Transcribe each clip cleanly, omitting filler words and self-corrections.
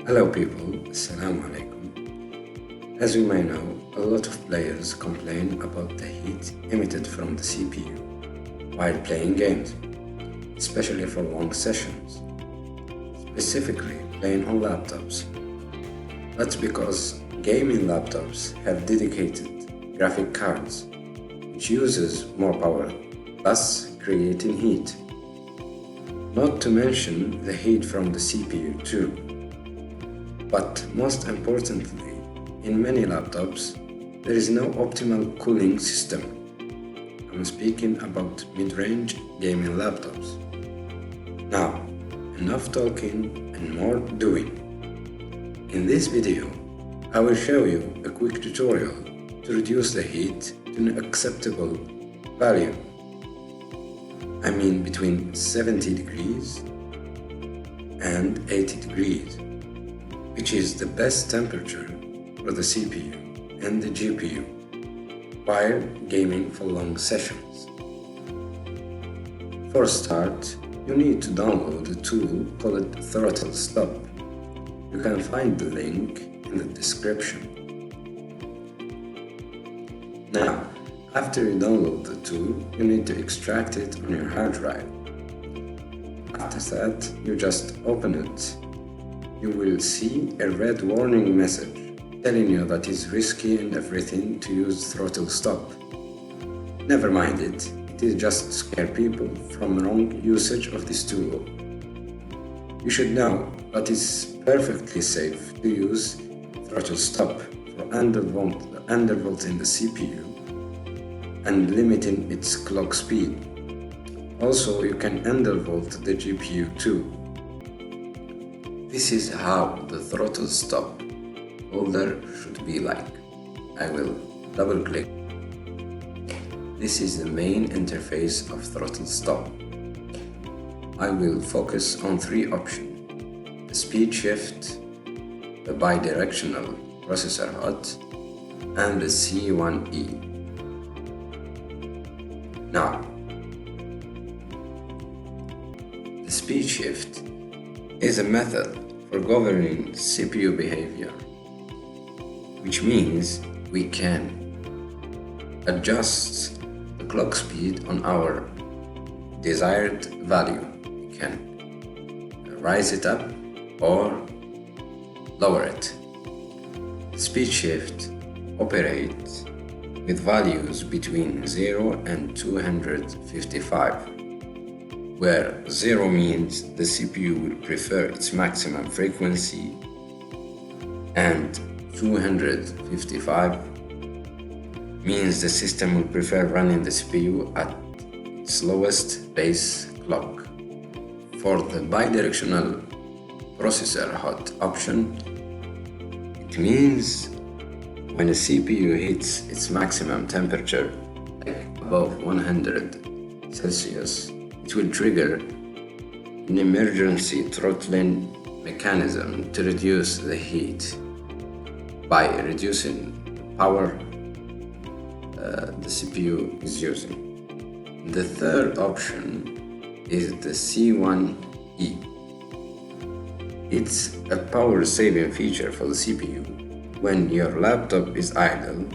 Hello people, Assalamu alaikum. As you may know, a lot of players complain about the heat emitted from the CPU while playing games, especially for long sessions, specifically playing on laptops. That's because gaming laptops have dedicated graphic cards, which uses more power, thus creating heat. Not to mention the heat from the CPU too. But most importantly, in many laptops, there is no optimal cooling system. I'm speaking about mid-range gaming laptops. Now, enough talking and more doing. In this video, I will show you a quick tutorial to reduce the heat to an acceptable value. I mean between 70 degrees and 80 degrees. Which is the best temperature for the CPU and the GPU while gaming for long sessions. For a start, you need to download a tool called ThrottleStop. You can find the link in the description. Now, after you download the tool, you need to extract it on your hard drive. After that, you just open it. You will see a red warning message telling you that it's risky and everything to use ThrottleStop. Never mind it, it is just to scare people from wrong usage of this tool. You should know that it's perfectly safe to use ThrottleStop for undervolting the CPU and limiting its clock speed. Also, you can undervolt the GPU too. This is how the ThrottleStop folder should be like. I will double click. This is the main interface of ThrottleStop. I will focus on three options: the speed shift, the bidirectional processor HOT, and the C1E. Now, the speed shift is a method for governing CPU behavior, which means we can adjust the clock speed on our desired value. We can rise it up or lower it. The speed shift operates with values between 0 and 255. Where 0 means the CPU will prefer its maximum frequency and 255 means the system will prefer running the CPU at its lowest base clock. For the bidirectional processor HOT option, it means when a CPU hits its maximum temperature, like above 100 Celsius, it will trigger an emergency throttling mechanism to reduce the heat by reducing the power the CPU is using. The third option is the C1E. It's a power-saving feature for the CPU. When your laptop is idle,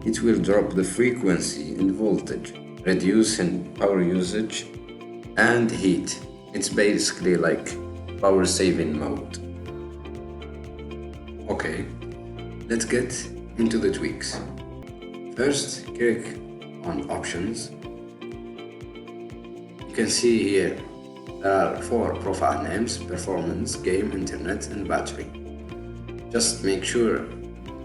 it will drop the frequency and voltage, reducing power usage and heat. It's basically like power saving mode. Okay, let's get into the tweaks. First, click on options. You can see here there are 4 profile names: performance, game, internet, and battery. Just make sure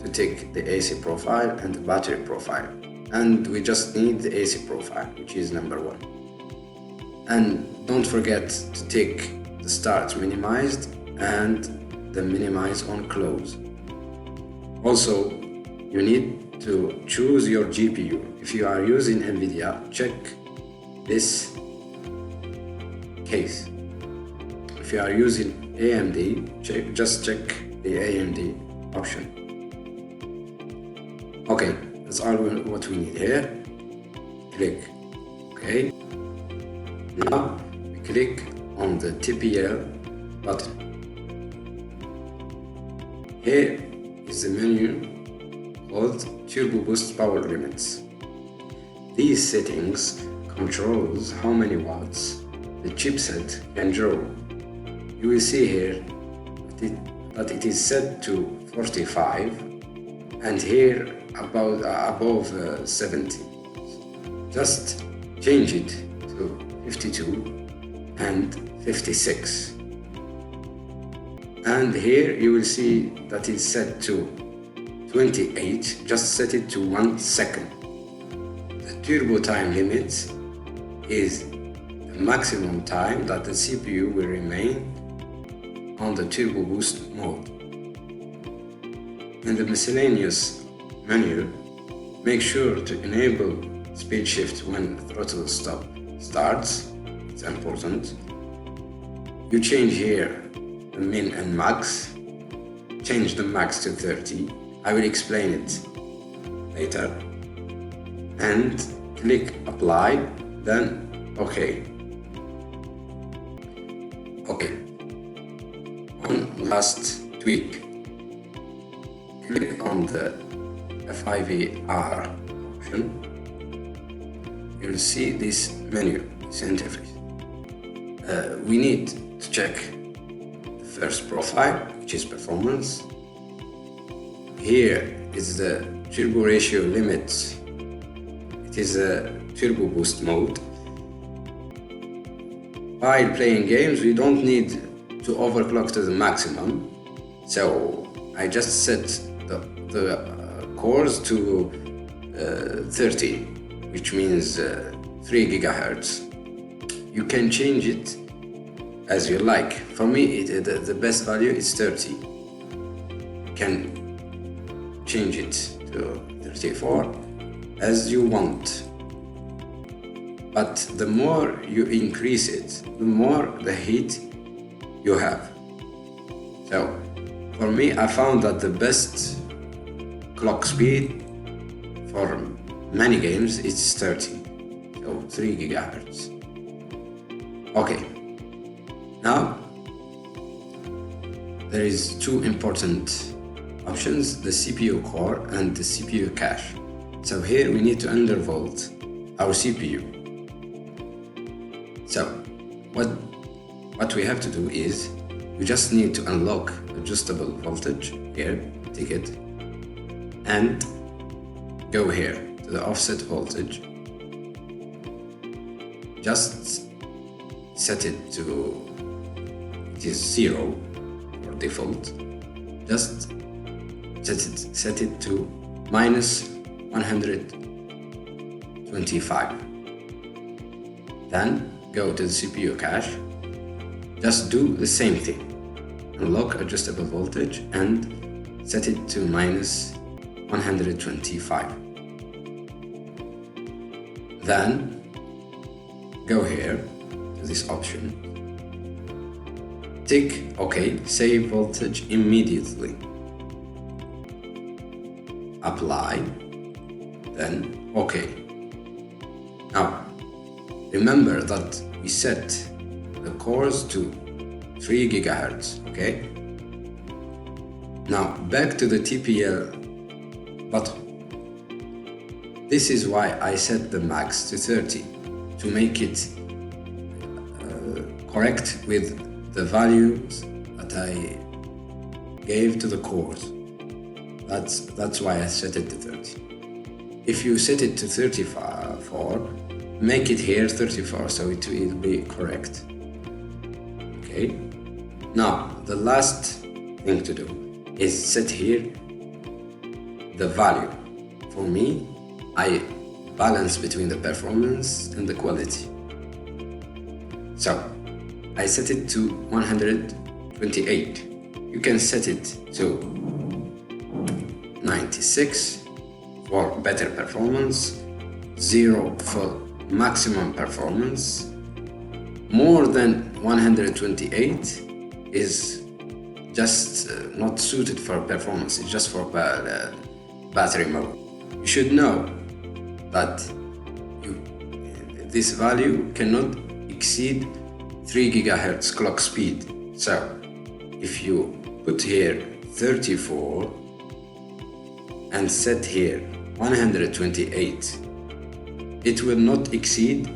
to tick the AC profile and the battery profile, and we just need the AC profile, which is number 1. And don't forget to tick the start minimized and the minimize on close. Also, you need to choose your GPU. If you are using NVIDIA, check this case. If you are using AMD, just check the AMD option. Okay, that's all what we need here. Click OK. Now we click on the TPL button. Here is the menu called Turbo Boost Power Limits. These settings controls how many watts the chipset can draw. You will see here that it is set to 45 and here above 70. Just change it to 52 and 56. And here you will see that it's set to 28, just set it to 1 second. The turbo time limit is the maximum time that the CPU will remain on the turbo boost mode. In the miscellaneous menu, make sure to enable speed shift when throttle stop starts. It's important. You change here the min and max. Change the max to 30. I will explain it later. And click apply, then OK. One last tweak. Click on the FIVR option. You'll see this menu, this interface. We need to check the first profile, which is performance. Here is the turbo ratio limit. It is a turbo boost mode. While playing games, we don't need to overclock to the maximum. So I just set the cores to 30, which means 3 gigahertz. You can change it as you like. For me, the best value is 30. You can change it to 34 as you want. But the more you increase it, the more the heat you have. So for me, I found that the best clock speed for many games is 30, so 3 gigahertz. Okay, now there is two important options, the CPU core and the CPU cache. So here we need to undervolt our CPU. So what we have to do is we just need to unlock adjustable voltage here, tick it, and go here to the offset voltage. Just set it to, it is 0 for default. Just set it to minus 125. Then go to the CPU cache. Just do the same thing. Unlock adjustable voltage and set it to minus 125. Then go here to this option. Tick OK, save voltage immediately. Apply, then OK. Now, remember that we set the cores to 3 gigahertz, okay? Now, back to the TPL button. This is why I set the max to 30, to make it correct with the values that I gave to the cores. That's why I set it to 30. If you set it to 34, make it here 34, so it will be correct. Okay. Now, the last thing to do is set here the value. For me, I balance between the performance and the quality. So, I set it to 128. You can set it to 96 for better performance, 0 for maximum performance. More than 128 is just not suited for performance, it's just for battery mode. You should know that this value cannot exceed 3 gigahertz clock speed. So if you put here 34 and set here 128, it will not exceed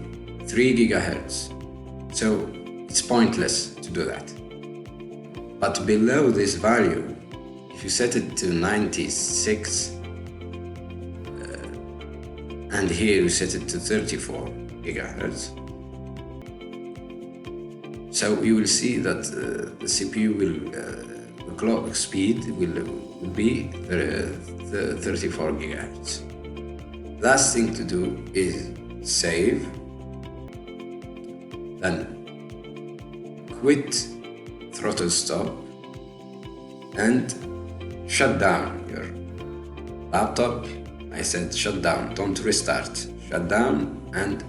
3 GHz. So it's pointless to do that. But below this value, if you set it to 96 and here you set it to 34 GHz, so you will see that the CPU will, the clock speed will be 34 GHz. Last thing to do is save, then quit ThrottleStop and shut down your laptop. I said shut down, don't restart. Shut down and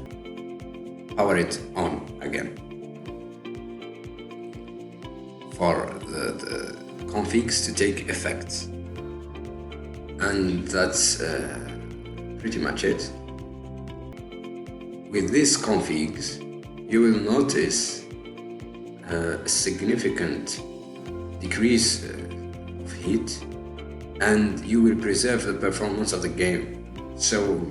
power it on again for the configs to take effect. And that's pretty much it. With these configs, you will notice a significant decrease of heat, and you will preserve the performance of the game. So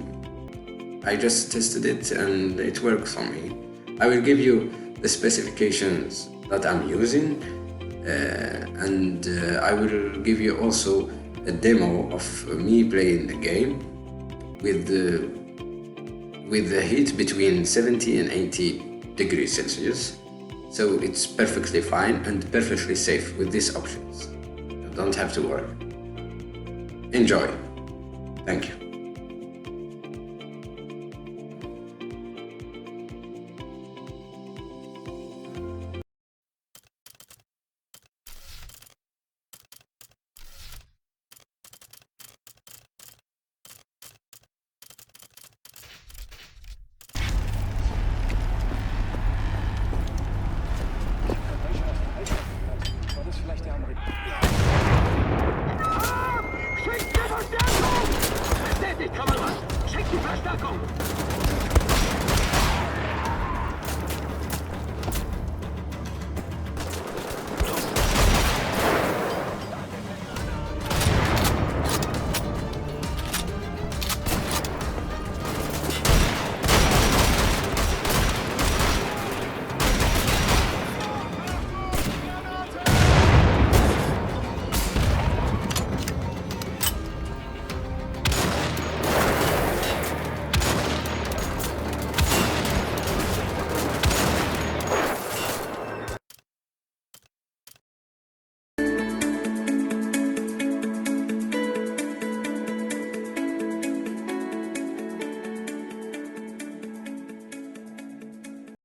I just tested it and it works for me. I will give you the specifications that I'm using, and I will give you also a demo of me playing the game with the heat between 70 and 80 degrees Celsius. So it's perfectly fine and perfectly safe with these options. You don't have to worry. Enjoy. Thank you.